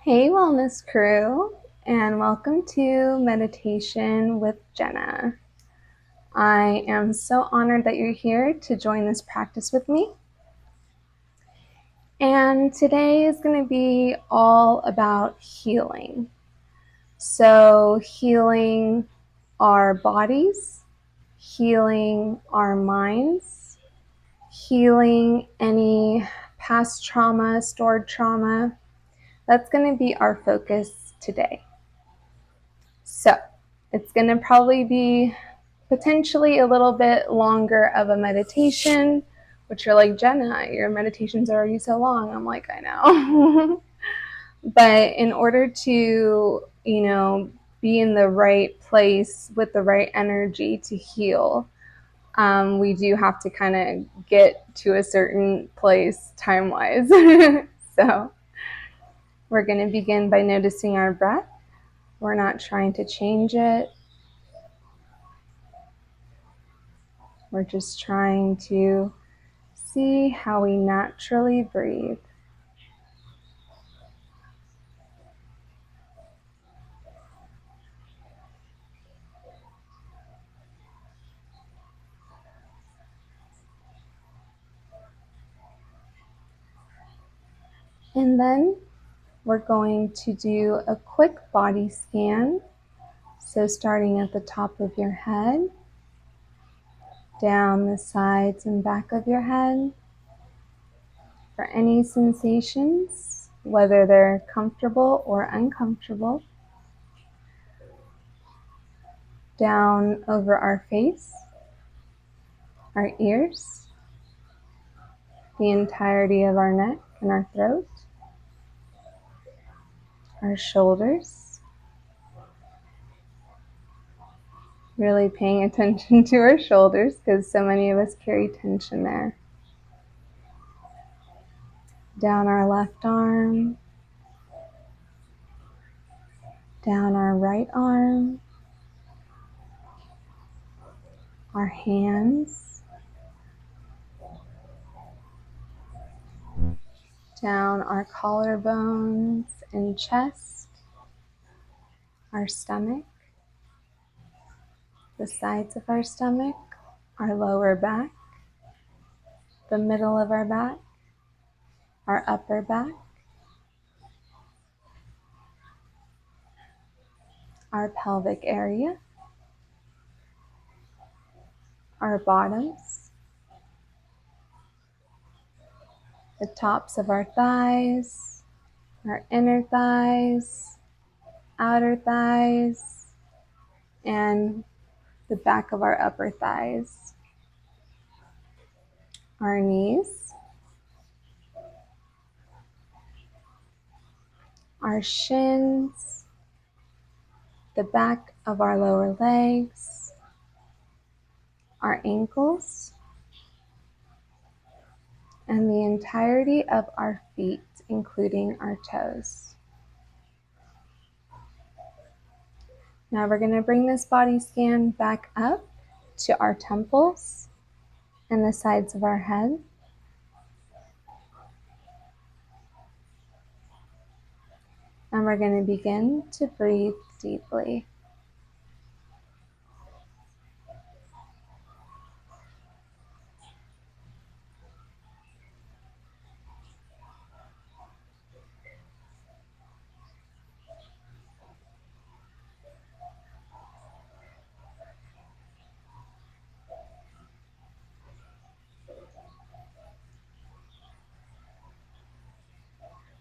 Hey, Wellness Crew, and welcome to Meditation with Jenna. I am so honored that you're here to join this practice with me. And today is going to be all about healing. So, healing our bodies, healing our minds, healing any past trauma, stored trauma. That's going to be our focus today. So it's going to probably be potentially a little bit longer of a meditation, which you're like, Jenna, your meditations are already so long. I'm like, I know. But in order to, be in the right place with the right energy to heal, we do have to kind of get to a certain place time-wise. So we're going to begin by noticing our breath. We're not trying to change it. We're just trying to see how we naturally breathe. And then we're going to do a quick body scan. So starting at the top of your head, down the sides and back of your head, for any sensations, whether they're comfortable or uncomfortable. Down over our face, our ears, the entirety of our neck and our throat, our shoulders. Really paying attention to our shoulders because so many of us carry tension there. Down our left arm, down our right arm, our hands, down our collarbones and chest, our stomach, the sides of our stomach, our lower back, the middle of our back, our upper back, our pelvic area, our bottoms, the tops of our thighs, our inner thighs, outer thighs, and the back of our upper thighs, our knees, our shins, the back of our lower legs, our ankles, and the entirety of our feet, including our toes. Now we're going to bring this body scan back up to our temples and the sides of our head. And we're going to begin to breathe deeply.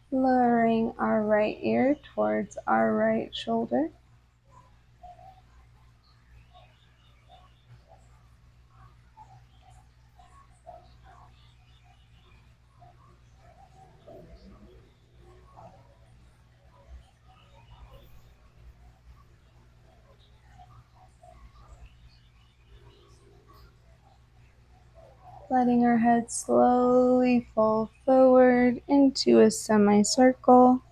Lowering our right ear towards our right shoulder. Letting our head slowly fall forward into a semicircle.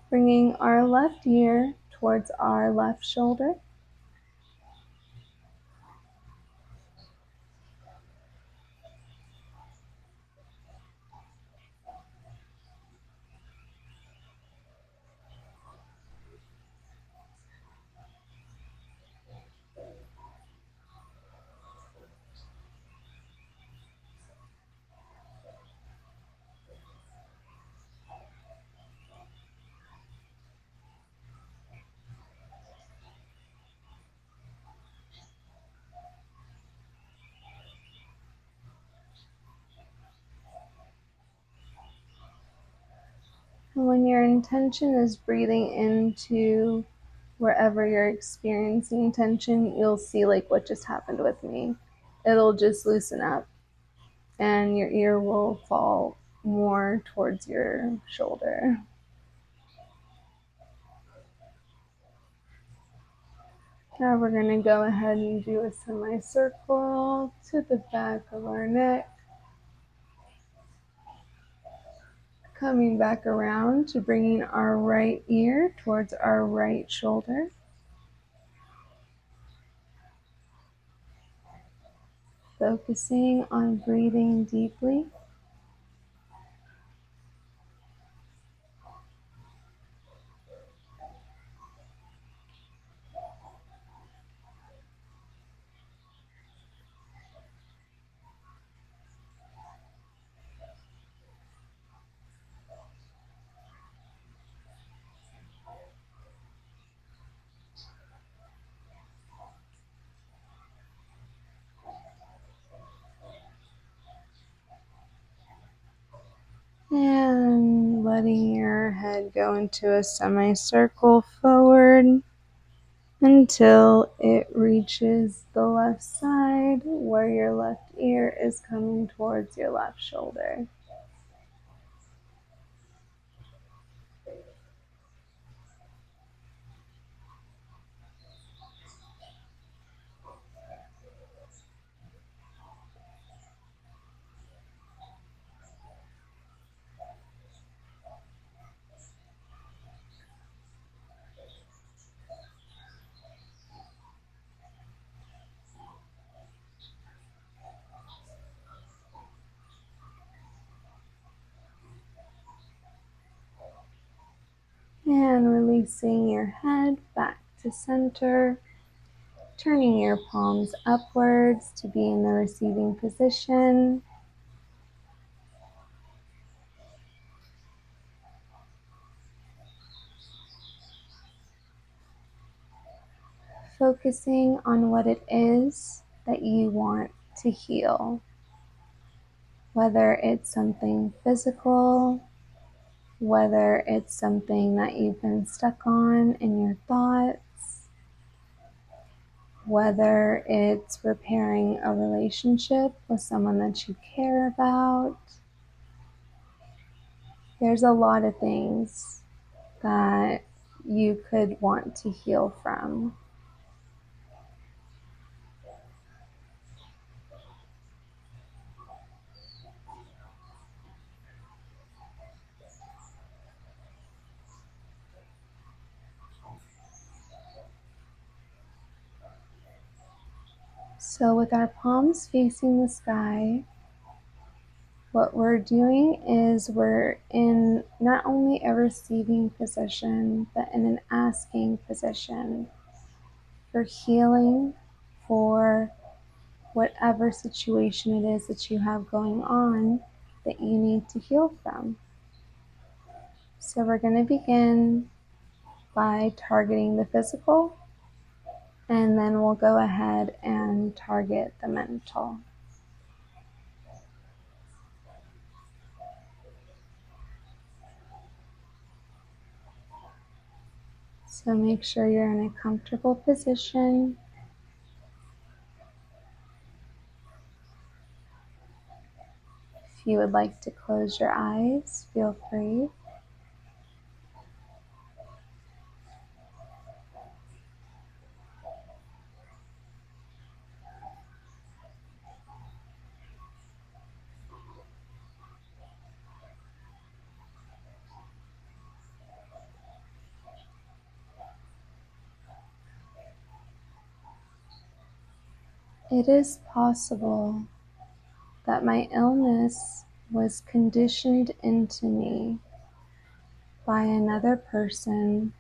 Bringing our left ear towards our left shoulder. when your intention is breathing into wherever you're experiencing tension, you'll see like what just happened with me. It'll just loosen up and your ear will fall more towards your shoulder. Now we're going to go ahead and do a semicircle to the back of our neck. Coming back around to bringing our right ear towards our right shoulder. Focusing on breathing deeply. And letting your head go into a semicircle forward until it reaches the left side where your left ear is coming towards your left shoulder. And releasing your head back to center, turning your palms upwards to be in the receiving position. Focusing on what it is that you want to heal, whether it's something physical, whether it's something that you've been stuck on in your thoughts, whether it's repairing a relationship with someone that you care about. There's a lot of things that you could want to heal from. So with our palms facing the sky, what we're doing is we're in not only a receiving position, but in an asking position for healing, for whatever situation it is that you have going on that you need to heal from. So we're going to begin by targeting the physical, and then we'll go ahead and target the mental. So make sure you're in a comfortable position. If you would like to close your eyes, feel free. It is possible that my illness was conditioned into me by another person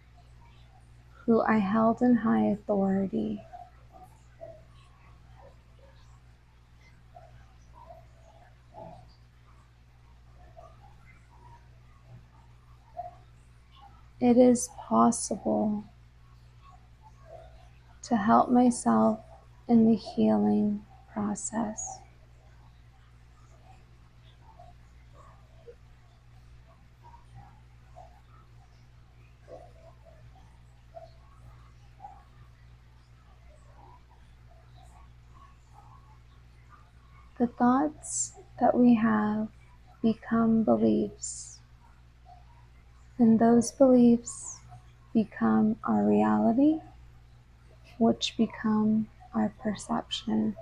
who I held in high authority. It is possible to help myself in the healing process. The thoughts that we have become beliefs, and those beliefs become our reality, which become our perception.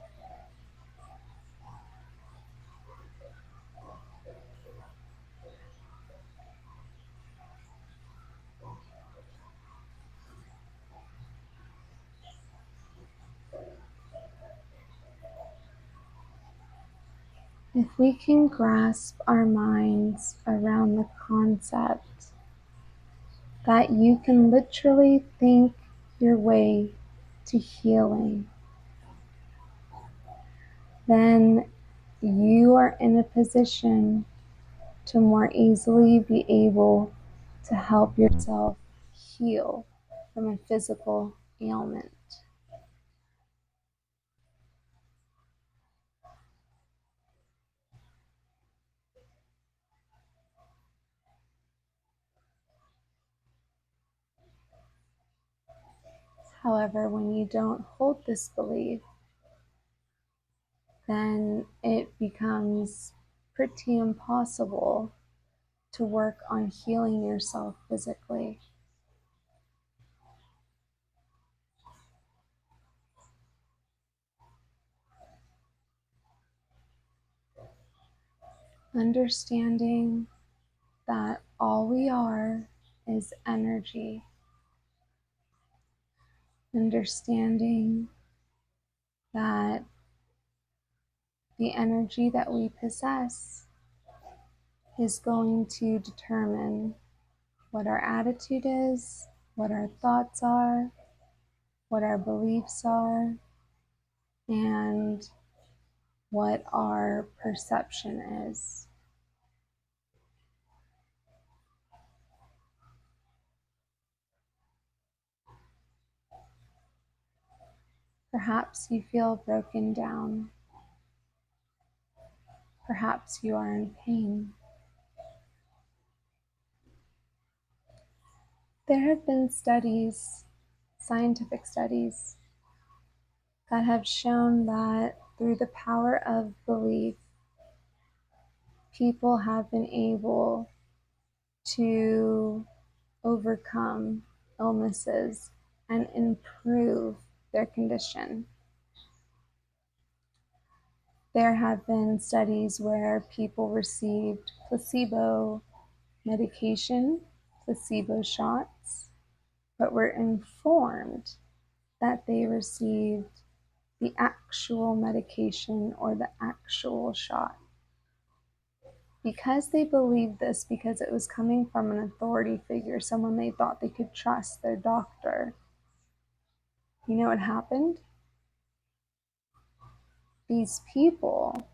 If we can grasp our minds around the concept that you can literally think your way to healing, then you are in a position to more easily be able to help yourself heal from a physical ailment. However, when you don't hold this belief, then it becomes pretty impossible to work on healing yourself physically. Understanding that all we are is energy. Understanding that the energy that we possess is going to determine what our attitude is, what our thoughts are, what our beliefs are, and what our perception is. Perhaps you feel broken down. Perhaps you are in pain. There have been studies, scientific studies, that have shown that through the power of belief, people have been able to overcome illnesses and improve their condition. There have been studies where people received placebo medication, placebo shots, but were informed that they received the actual medication or the actual shot. Because they believed this, because it was coming from an authority figure, someone they thought they could trust, their doctor, you know what happened? These people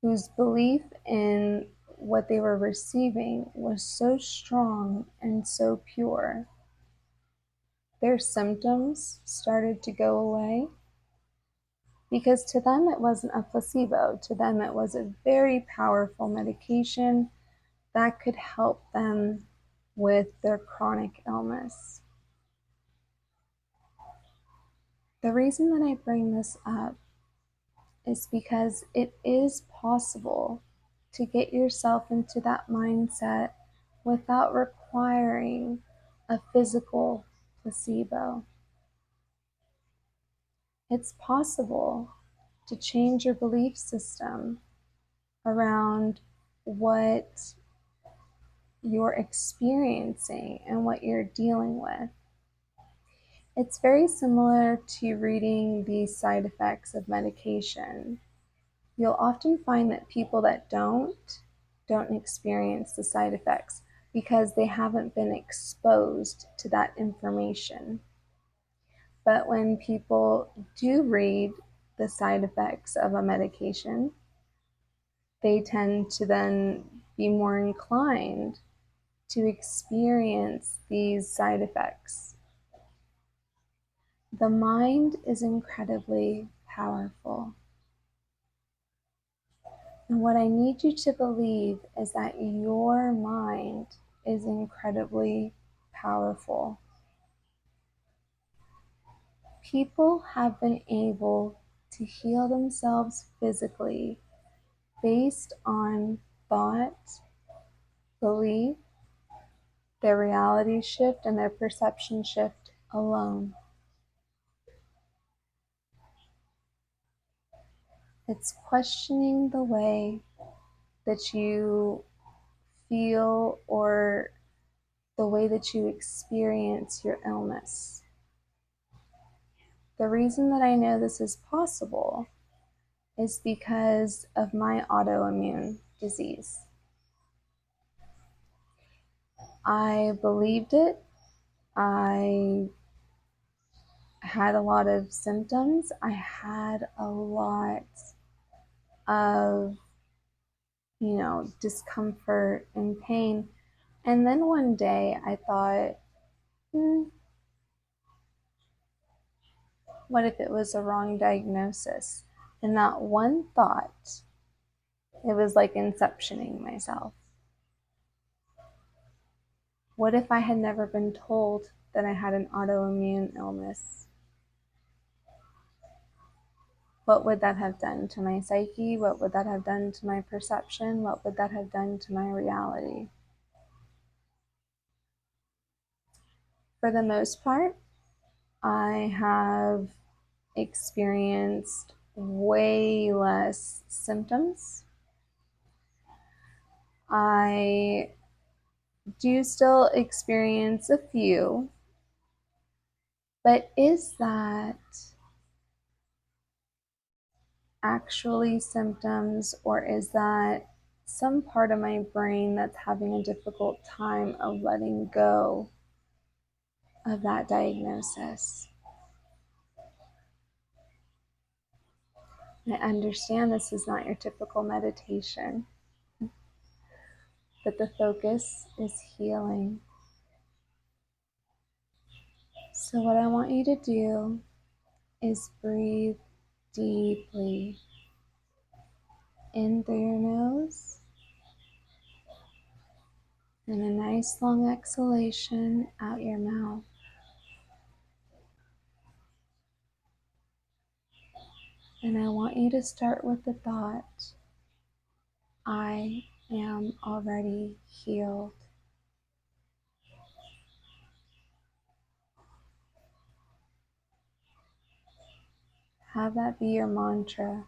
whose belief in what they were receiving was so strong and so pure, their symptoms started to go away, because to them it wasn't a placebo. To them it was a very powerful medication that could help them with their chronic illness. The reason that I bring this up is because it is possible to get yourself into that mindset without requiring a physical placebo. It's possible to change your belief system around what you're experiencing and what you're dealing with. It's very similar to reading the side effects of medication. You'll often find that people that don't experience the side effects because they haven't been exposed to that information. But when people do read the side effects of a medication, they tend to then be more inclined to experience these side effects. The mind is incredibly powerful. And what I need you to believe is that your mind is incredibly powerful. People have been able to heal themselves physically based on thought, belief, their reality shift, and their perception shift alone. It's questioning the way that you feel or the way that you experience your illness. The reason that I know this is possible is because of my autoimmune disease. I believed it. I had a lot of symptoms. I had a lot of, discomfort and pain. And then one day I thought, what if it was a wrong diagnosis? And that one thought, it was like inceptioning myself. What if I had never been told that I had an autoimmune illness? What would that have done to my psyche? What would that have done to my perception? What would that have done to my reality? For the most part, I have experienced way less symptoms. I do still experience a few, but is that actually symptoms, or is that some part of my brain that's having a difficult time of letting go of that diagnosis? I understand this is not your typical meditation, but the focus is healing. So what I want you to do is breathe deeply in through your nose and a nice long exhalation out your mouth. And I want you to start with the thought, I am already healed. Have that be your mantra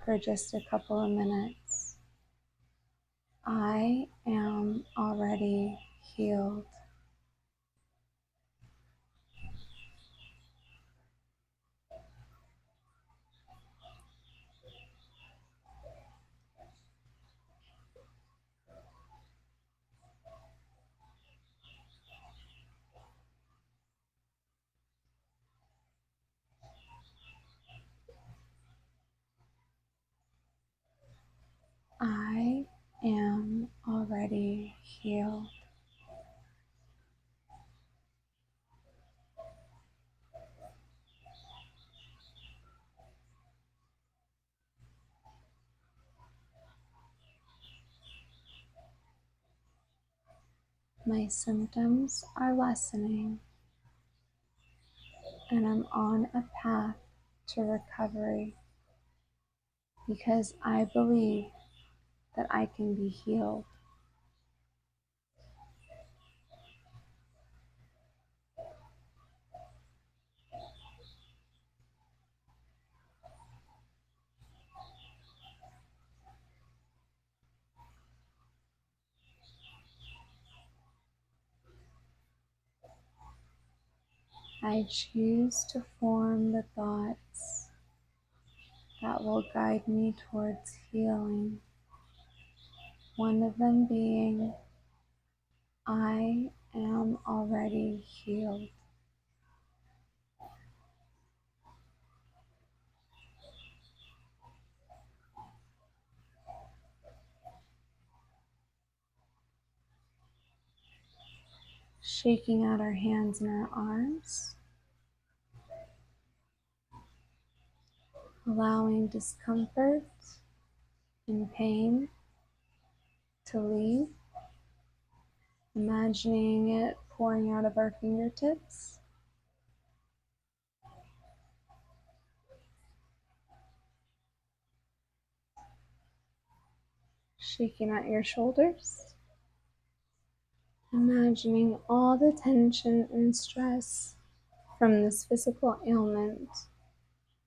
for just a couple of minutes. I am already healed. I am already healed. My symptoms are lessening, and I'm on a path to recovery because I believe that I can be healed. I choose to form the thoughts that will guide me towards healing. One of them being, I am already healed. Shaking out our hands and our arms, allowing discomfort and pain to leave, imagining it pouring out of our fingertips. Shaking out your shoulders, imagining all the tension and stress from this physical ailment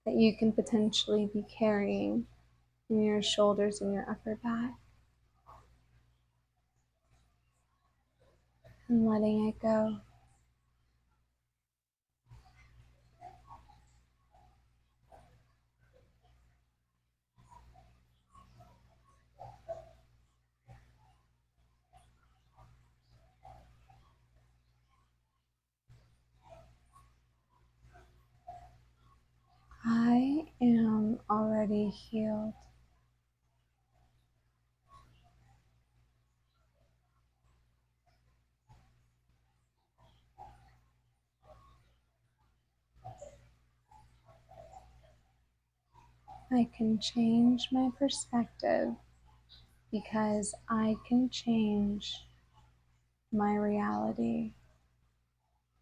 that you can potentially be carrying in your shoulders and your upper back, and letting it go. I am already healed. I can change my perspective because I can change my reality,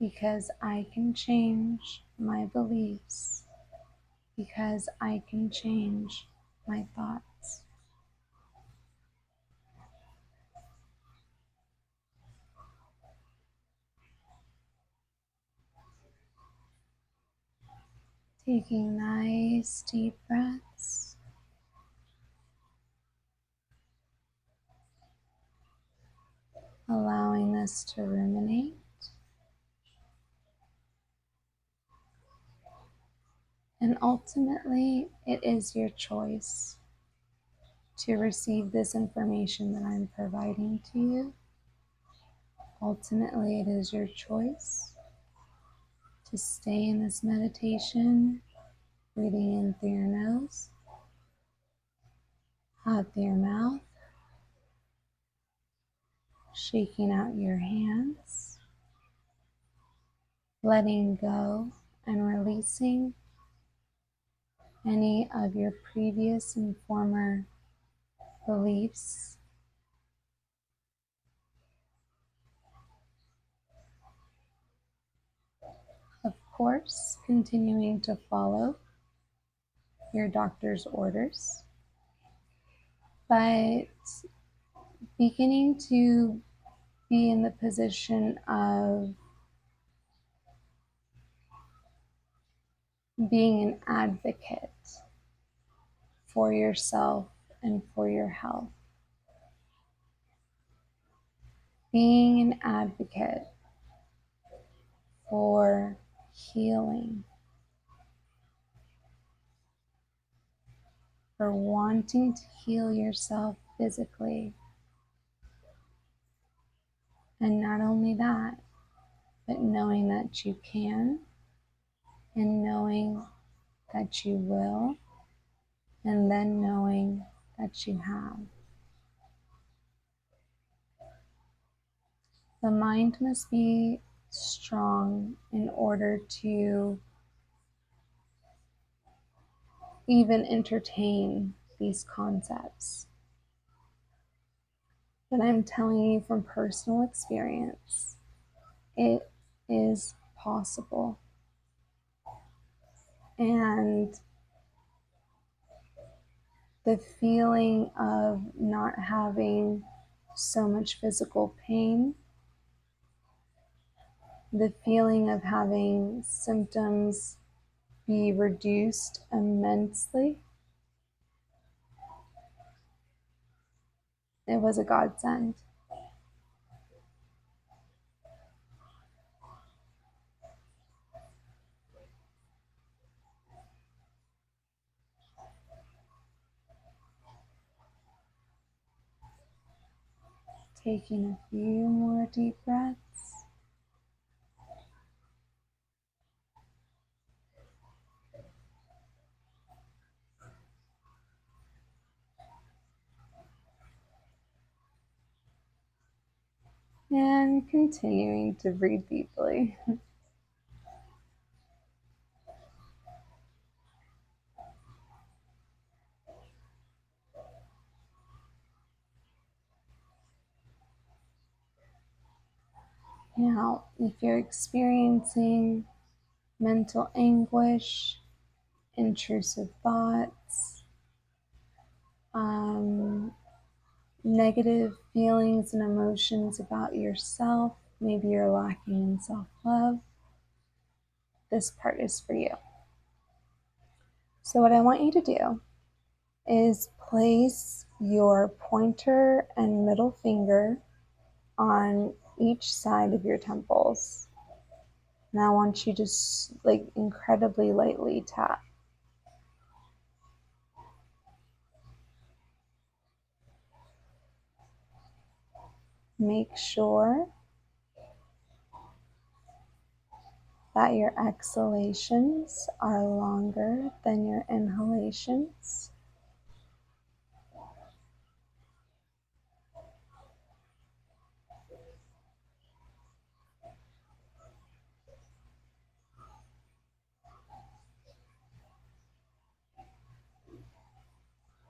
because I can change my beliefs, because I can change my thoughts. Taking nice deep breaths, allowing this to ruminate, and ultimately it is your choice to receive this information that I'm providing to you. Ultimately, it is your choice to stay in this meditation, breathing in through your nose, out through your mouth, shaking out your hands, letting go and releasing any of your previous and former beliefs. Of course, continuing to follow your doctor's orders, but beginning to be in the position of being an advocate for yourself and for your health. Being an advocate for healing, for wanting to heal yourself physically. And not only that, but knowing that you can, and knowing that you will, and then knowing that you have. The mind must be strong in order to even entertain these concepts. But I'm telling you from personal experience, it is possible. And the feeling of not having so much physical pain, the feeling of having symptoms be reduced immensely, it was a godsend. Taking a few more deep breaths. And continuing to breathe deeply. Now, if you're experiencing mental anguish, intrusive thoughts, negative feelings and emotions about yourself, maybe you're lacking in self-love, this part is for you. So what I want you to do is place your pointer and middle finger on each side of your temples. And I want you to incredibly lightly tap. Make sure that your exhalations are longer than your inhalations.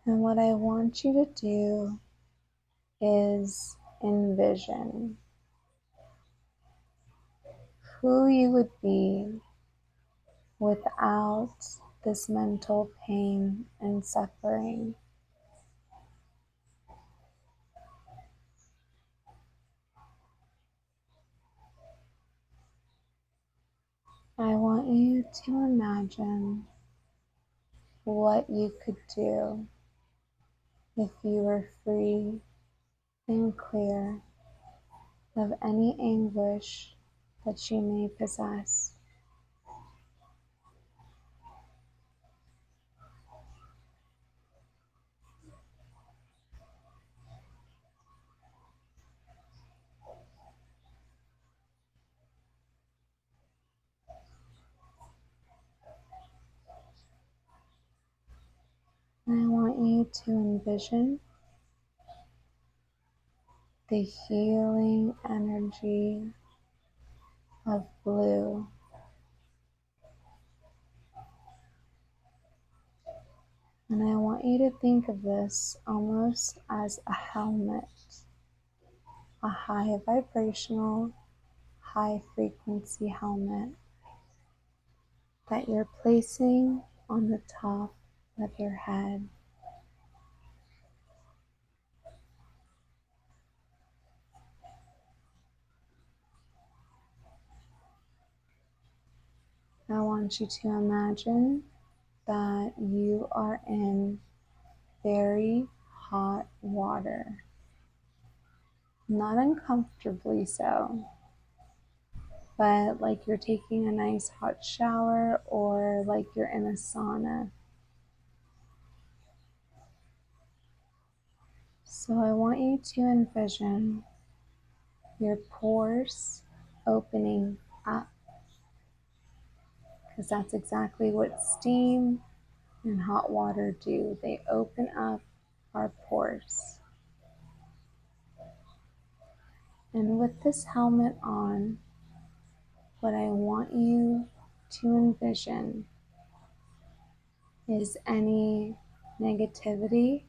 And what I want you to do is envision who you would be without this mental pain and suffering. I want you to imagine what you could do if you were free and clear of any anguish that you may possess. And I want you to envision the healing energy of blue. And I want you to think of this almost as a helmet, a high vibrational, high frequency helmet that you're placing on the top of your head. I want you to imagine that you are in very hot water, not uncomfortably so, but like you're taking a nice hot shower or like you're in a sauna. So I want you to envision your pores opening up, because that's exactly what steam and hot water do. They open up our pores. And with this helmet on, what I want you to envision is any negativity,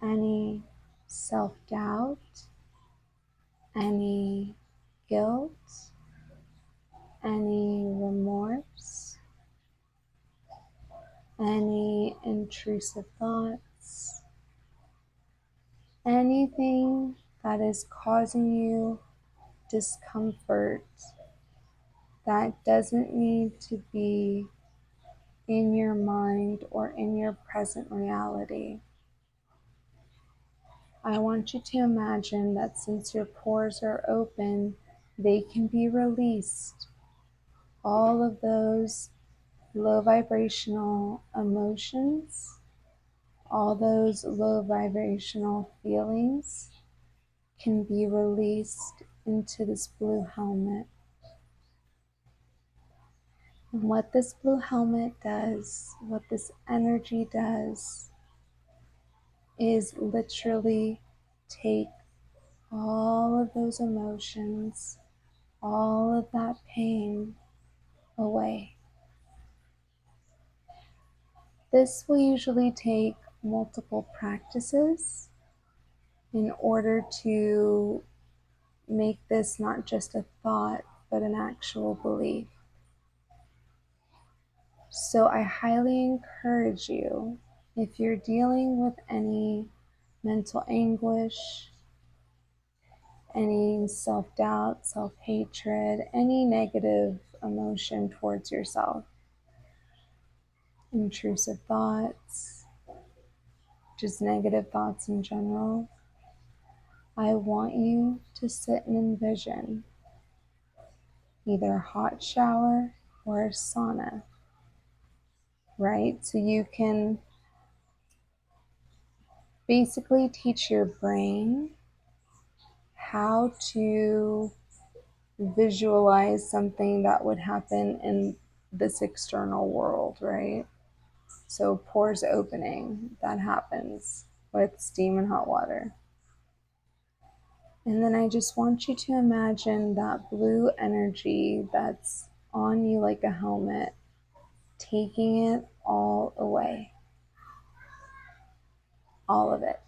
any self-doubt, any guilt, any remorse, any intrusive thoughts, anything that is causing you discomfort that doesn't need to be in your mind or in your present reality. I want you to imagine that since your pores are open, they can be released. All of those low vibrational emotions, all those low vibrational feelings can be released into this blue helmet. And what this blue helmet does, what this energy does, is literally take all of those emotions, all of that pain away. This will usually take multiple practices in order to make this not just a thought, but an actual belief. So I highly encourage you, if you're dealing with any mental anguish, any self-doubt, self-hatred, any negative emotion towards yourself, intrusive thoughts, just negative thoughts in general. I want you to sit and envision either a hot shower or a sauna, right? So you can basically teach your brain how to visualize something that would happen in this external world, right? So pores opening, that happens with steam and hot water. And then I just want you to imagine that blue energy that's on you like a helmet, taking it all away. All of it.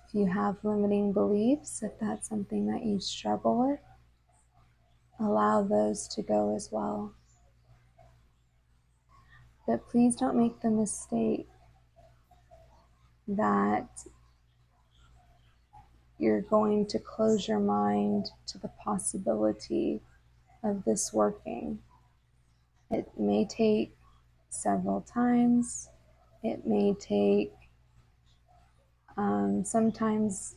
If you have limiting beliefs, if that's something that you struggle with, allow those to go as well. But please don't make the mistake that you're going to close your mind to the possibility of this working. It may take several times. It may take sometimes,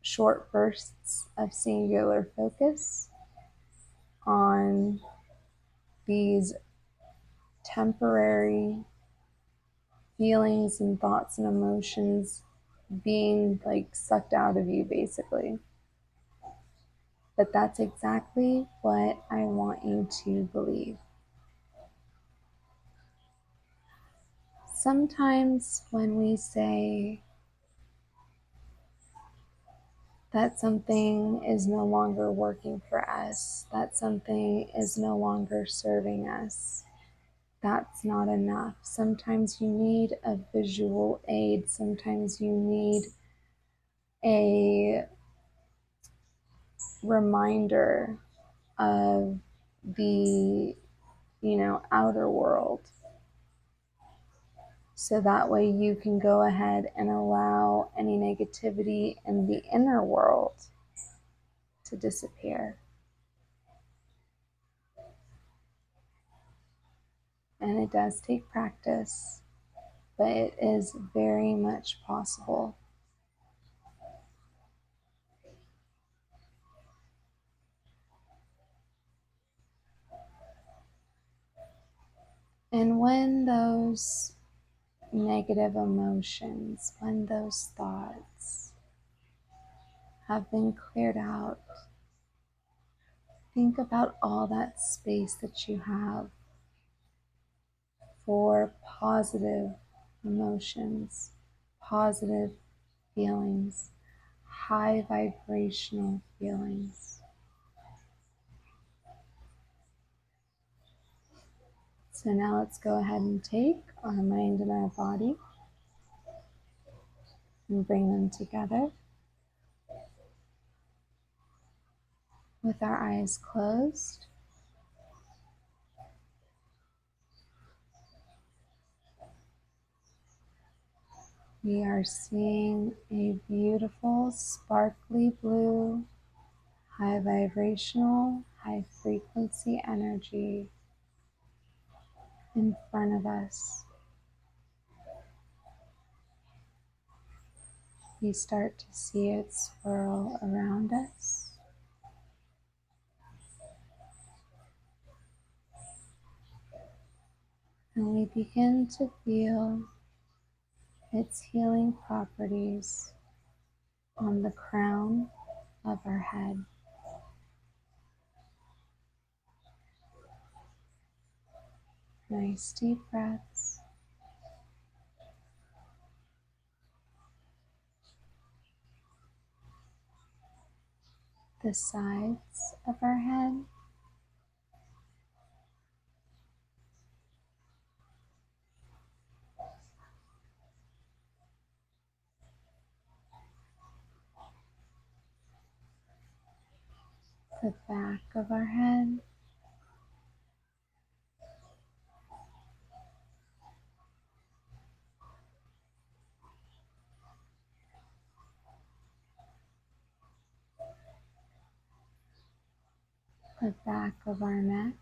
short bursts of singular focus on these temporary feelings and thoughts and emotions being like sucked out of you, basically. But that's exactly what I want you to believe. Sometimes when we say that something is no longer working for us, that something is no longer serving us, that's not enough. Sometimes you need a visual aid. Sometimes you need a reminder of the, outer world. So that way you can go ahead and allow any negativity in the inner world to disappear. And it does take practice, but it is very much possible. And when those negative emotions, when those thoughts have been cleared out, think about all that space that you have for positive emotions, positive feelings, high vibrational feelings. So now let's go ahead and take our mind and our body and bring them together with our eyes closed. We are seeing a beautiful, sparkly blue, high vibrational, high frequency energy in front of us. We start to see it swirl around us. And we begin to feel its healing properties on the crown of our head. Nice deep breaths. The sides of our head. The back of our head. the back of our neck,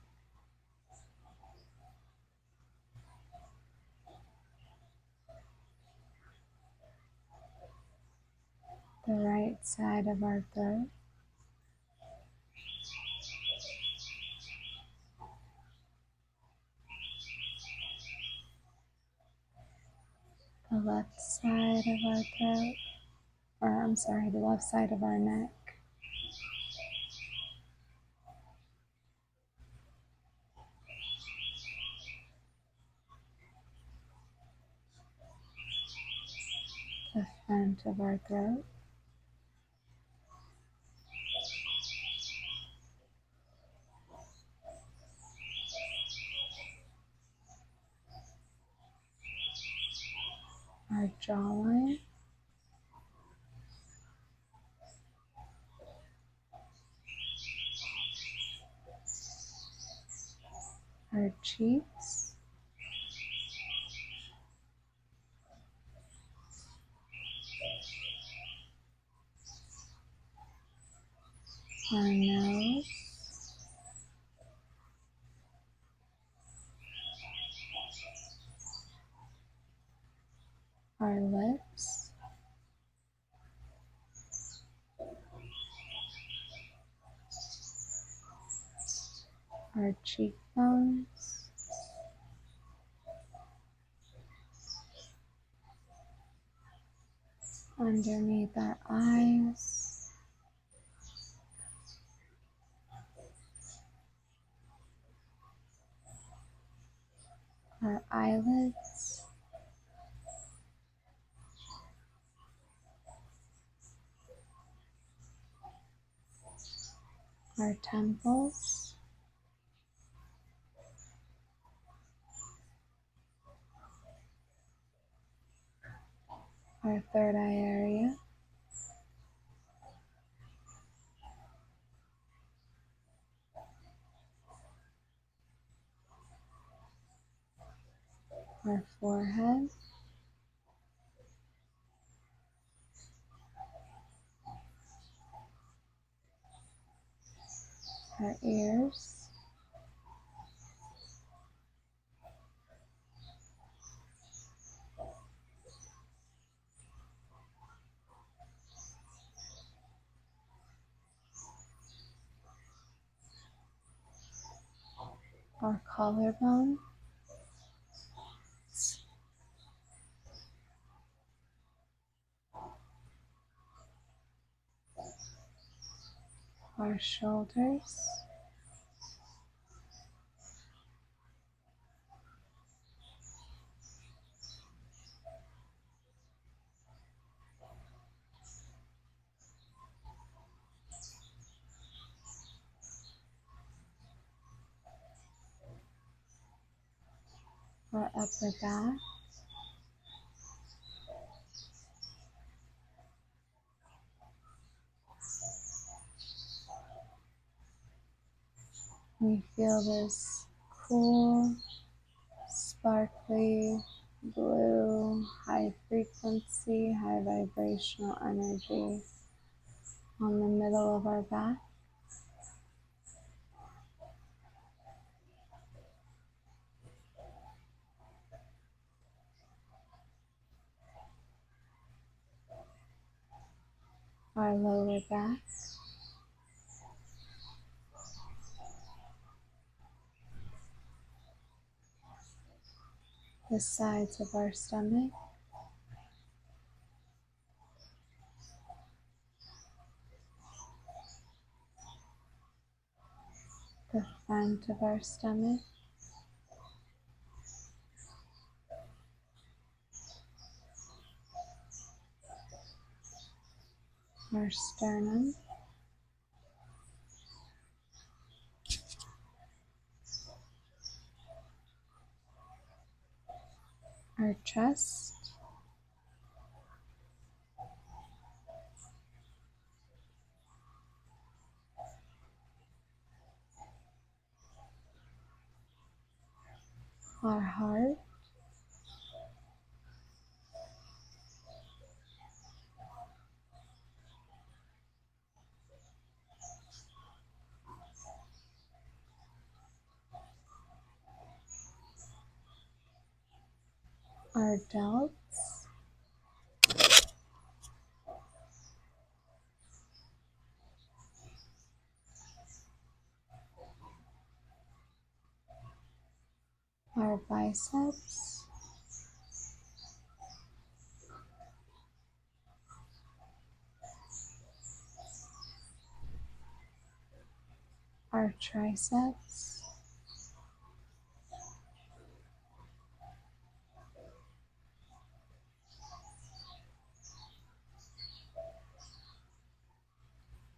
the right side of our throat, the left side of our throat, the left side of our neck, the front of our throat, our jawline, our cheeks, our nose, our lips, our cheekbones, underneath our eyes, our eyelids, our temples, our third eye area, our forehead, our ears, our collarbone, our shoulders, our upper back, we feel this cool, sparkly, blue, high frequency, high vibrational energy on the middle of our back. Our lower back, the sides of our stomach, the front of our stomach, our sternum, our chest, our heart, our delts, our biceps, our triceps,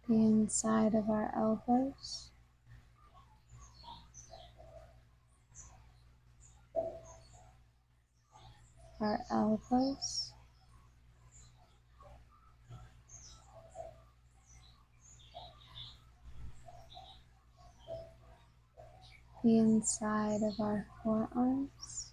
the inside of our elbows, our elbows, the inside of our forearms,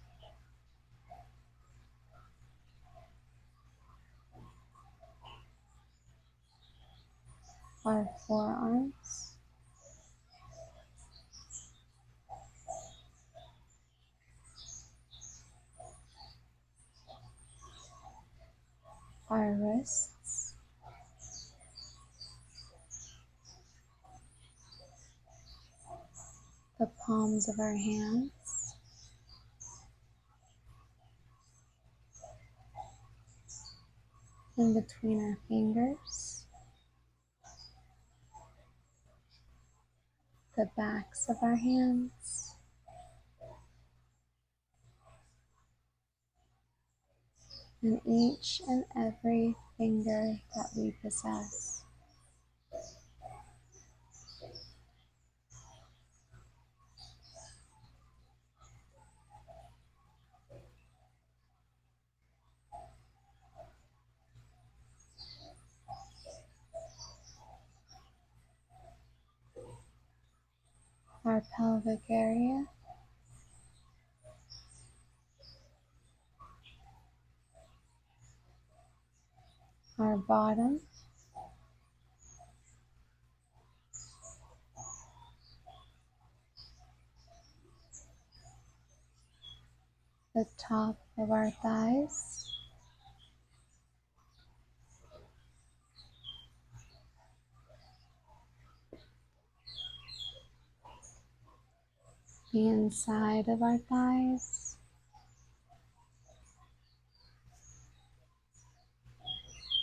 our forearms, our wrists, the palms of our hands, in between our fingers, the backs of our hands, and each and every finger that we possess. Our pelvic area, our bottom, the top of our thighs, the inside of our thighs,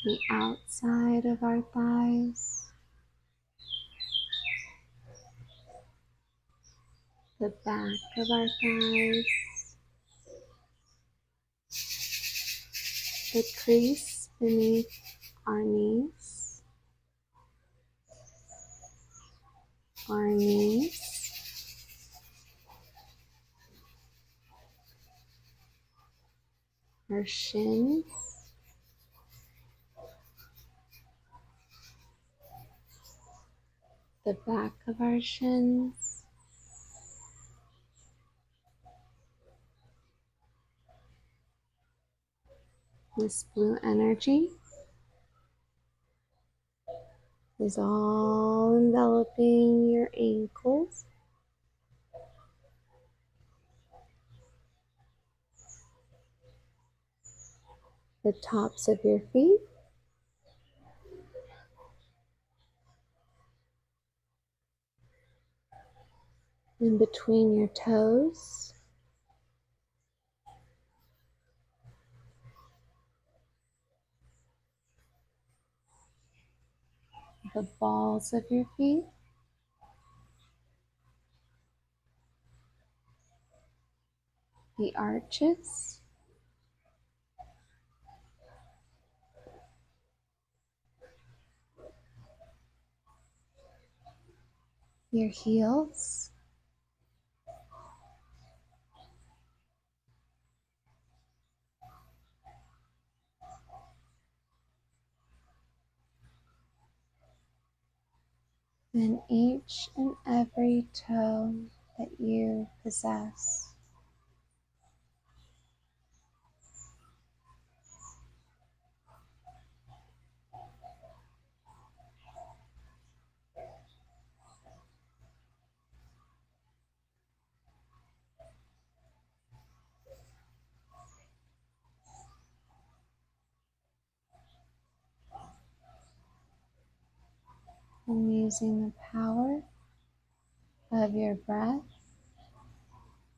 the outside of our thighs, the back of our thighs, the crease beneath our knees, our shins, the back of our shins, this blue energy is all enveloping your ankles, the tops of your feet, in between your toes, the balls of your feet, the arches, your heels, and each and every toe that you possess. And using the power of your breath,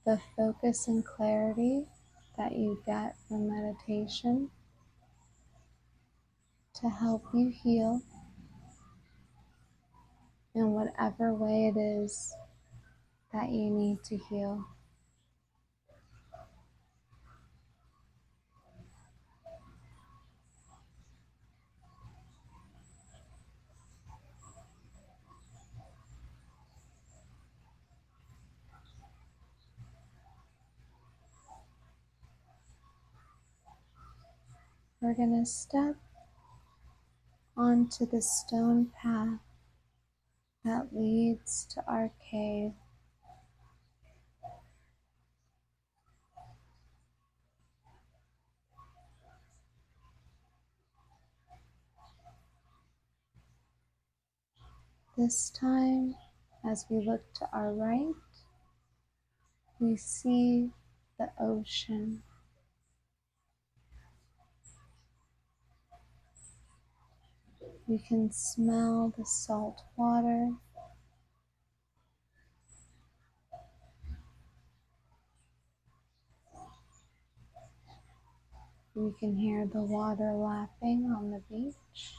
the focus and clarity that you get from meditation to help you heal in whatever way it is that you need to heal. We're going to step onto the stone path that leads to our cave. This time, as we look to our right, we see the ocean. We can smell the salt water. We can hear the water lapping on the beach.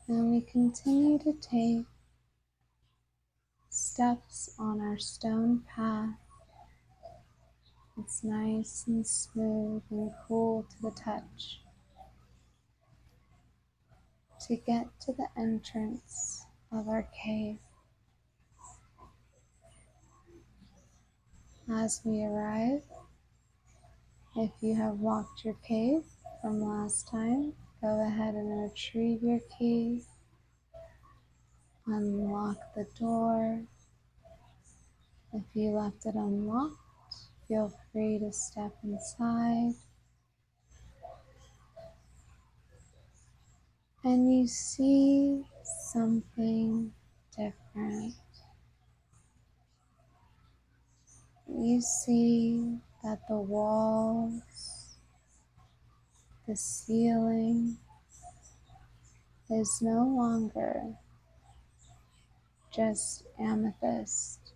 And we continue to take steps on our stone path. It's nice and smooth and cool to the touch to get to the entrance of our cave. As we arrive, if you have walked your cave from last time, go ahead and retrieve your key, unlock the door. If you left it unlocked, feel free to step inside. And you see something different. You see that the walls, the ceiling is no longer just amethyst.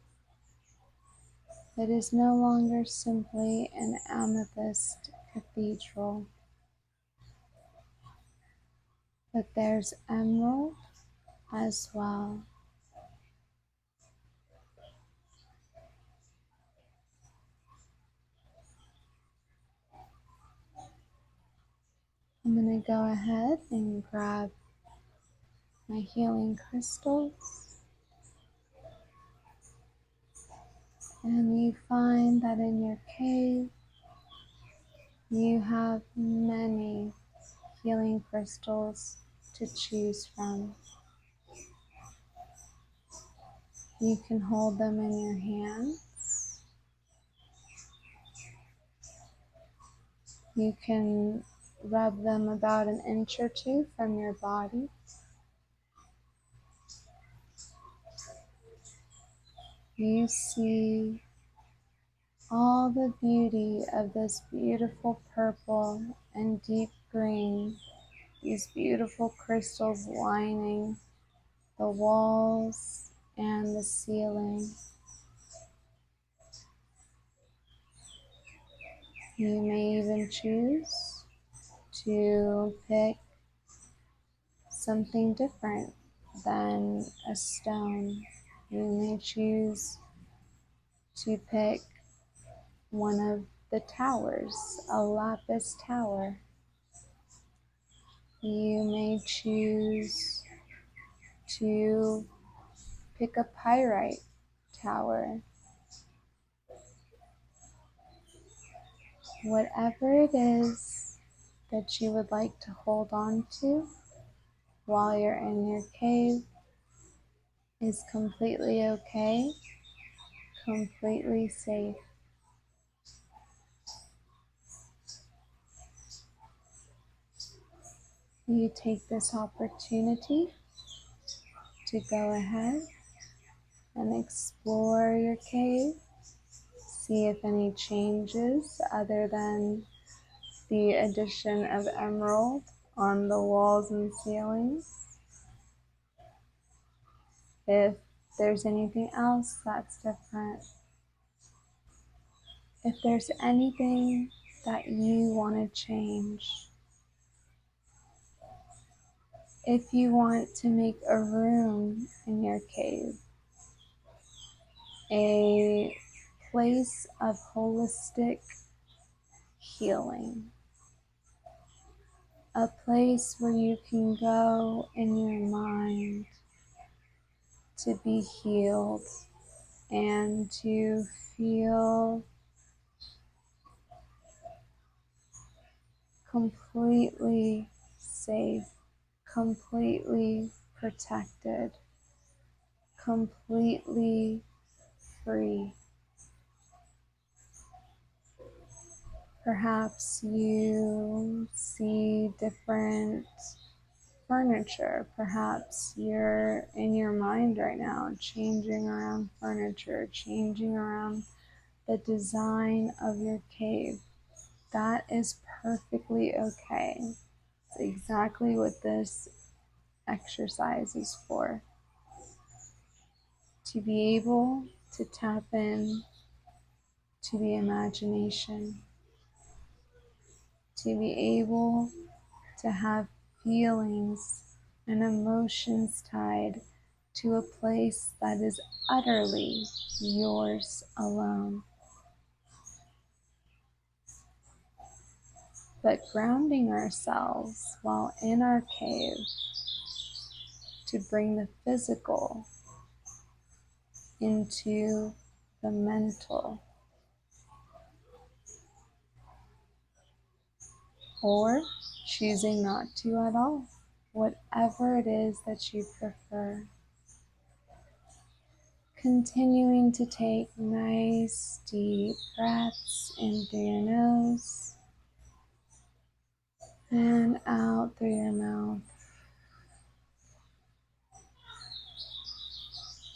It is no longer simply an amethyst cathedral, but there's emerald as well. I'm going to go ahead and grab my healing crystals. And you find that in your cave, you have many healing crystals to choose from. You can hold them in your hands. You can rub them about an inch or two from your body. You see all the beauty of this beautiful purple and deep green, these beautiful crystals lining the walls and the ceiling. You may even choose to pick something different than a stone. You may choose to pick one of the towers, a lapis tower. You may choose to pick a pyrite tower. Whatever it is that you would like to hold on to while you're in your cave is completely okay, completely safe. You take this opportunity to go ahead and explore your cave, See if any changes other than the addition of emerald on the walls and ceilings. If there's anything else that's different. If there's anything that you want to change. If you want to make a room in your cave, a place of holistic healing, a place where you can go in your mind to be healed and to feel completely safe, completely protected, completely free. Perhaps you see different furniture. Perhaps you're in your mind right now changing around furniture, changing around the design of your cave. That is perfectly okay. It's exactly what this exercise is for. To be able to tap in to the imagination, to be able to have feelings and emotions tied to a place that is utterly yours alone. But grounding ourselves while in our cave to bring the physical into the mental, or choosing not to at all, whatever it is that you prefer. Continuing to take nice deep breaths in through your nose and out through your mouth.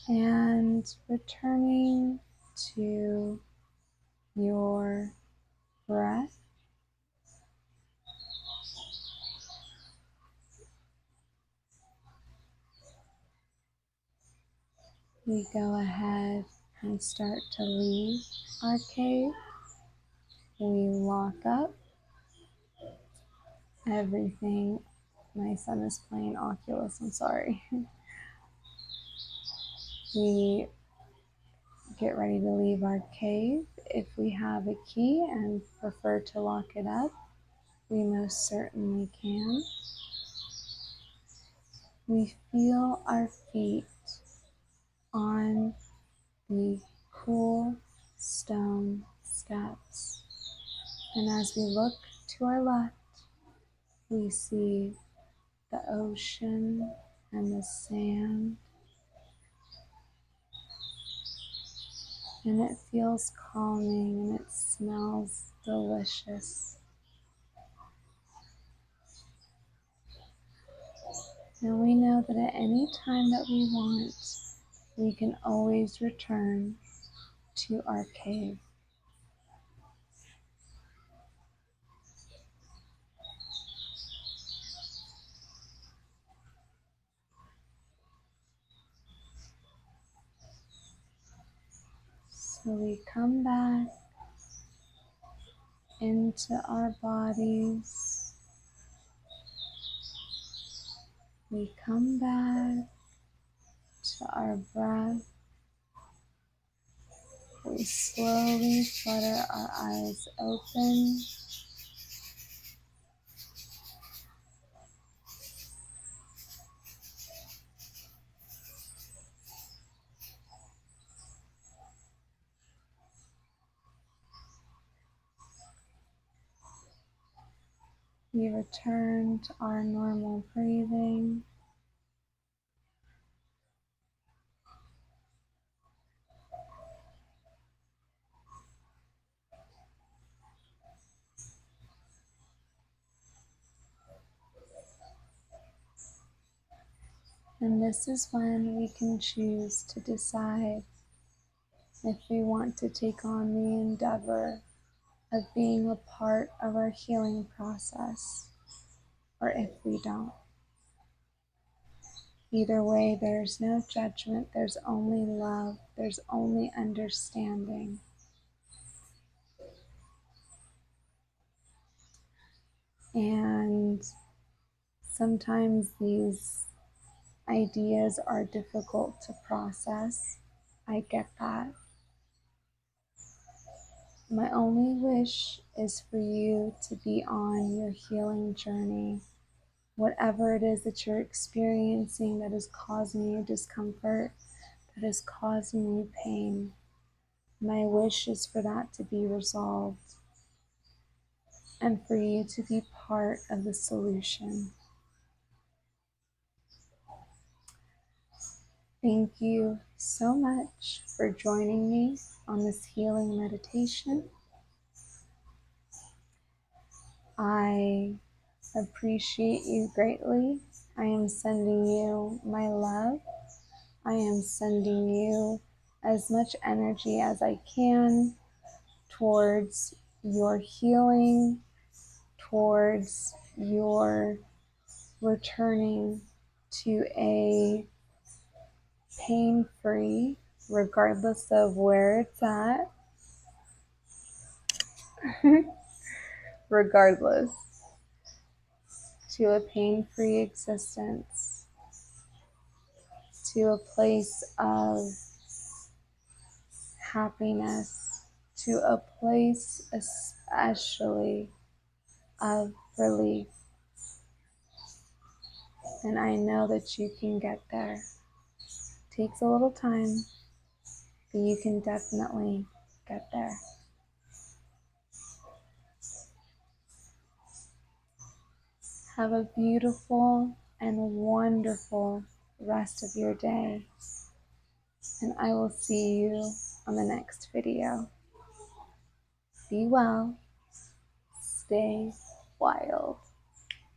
And returning to your breath. We go ahead and start to leave our cave. We lock up everything. My son is playing Oculus, I'm sorry. We get ready to leave our cave. If we have a key and prefer to lock it up, we most certainly can. We feel our feet on the cool stone steps. And as we look to our left, we see the ocean and the sand. And it feels calming and it smells delicious. And we know that at any time that we want, we can always return to our cave. So we come back into our bodies. We come back to our breath. We slowly flutter our eyes open. We return to our normal breathing. And this is when we can choose to decide if we want to take on the endeavor of being a part of our healing process, or if we don't. Either way, there's no judgment, there's only love, there's only understanding. And sometimes these ideas are difficult to process. I get that. My only wish is for you to be on your healing journey. Whatever it is that you're experiencing that is causing you discomfort, that is causing you pain, my wish is for that to be resolved and for you to be part of the solution. Thank you so much for joining me on this healing meditation. I appreciate you greatly. I am sending you my love. I am sending you as much energy as I can towards your healing, towards your returning to a pain-free, regardless of where it's at, regardless, to a pain-free existence, to a place of happiness, to a place especially of relief. And I know that you can get there. It takes a little time, but you can definitely get there. Have a beautiful and wonderful rest of your day. And I will see you on the next video. Be well. Stay wild.